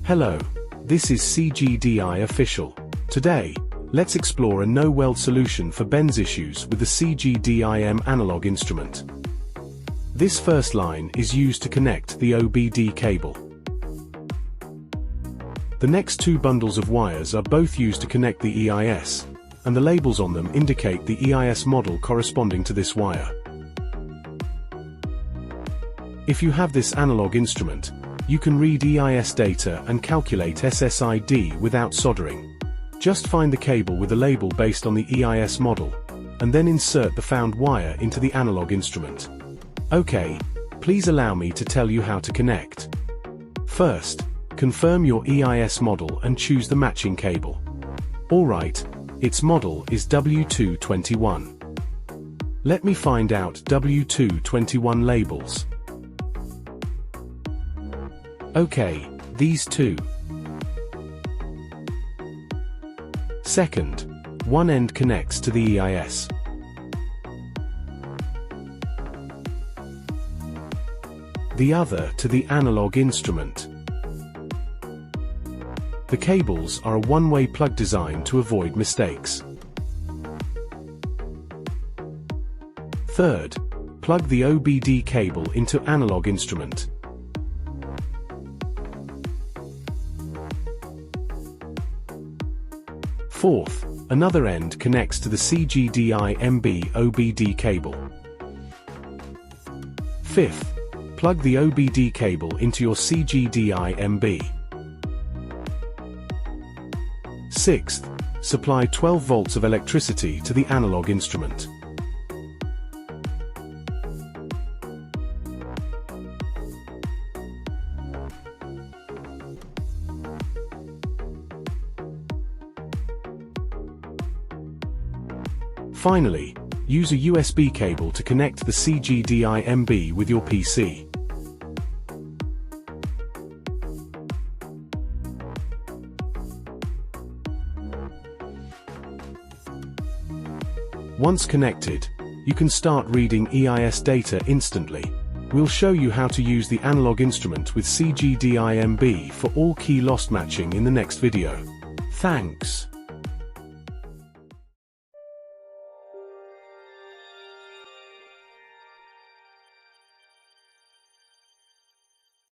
Hello, this is CGDI Official. Today, let's explore a no-weld solution for bends issues with the CGDI analog instrument. This first line is used to connect the OBD cable. The next two bundles of wires are both used to connect the EIS, and the labels on them indicate the EIS model corresponding to this wire. If you have this analog instrument, you can read EIS data and calculate SSID without soldering. Just find the cable with a label based on the EIS model, and then insert the found wire into the analog instrument. Okay, please allow me to tell you how to connect. First, confirm your EIS model and choose the matching cable. Alright, its model is W221. Let me find out W221 labels. Okay, these two. Second, one end connects to the EIS. The other to the analog instrument. The cables are a one-way plug design to avoid mistakes. Third, plug the OBD cable into analog instrument. Fourth, another end connects to the CGDI OBD cable. Fifth, plug the OBD cable into your CGDI. Sixth, supply 12 volts of electricity to the analog instrument. Finally, use a USB cable to connect the CGDI with your PC. Once connected, you can start reading EIS data instantly. We'll show you how to use the analog instrument with CGDI for all key loss matching in the next video. Thanks.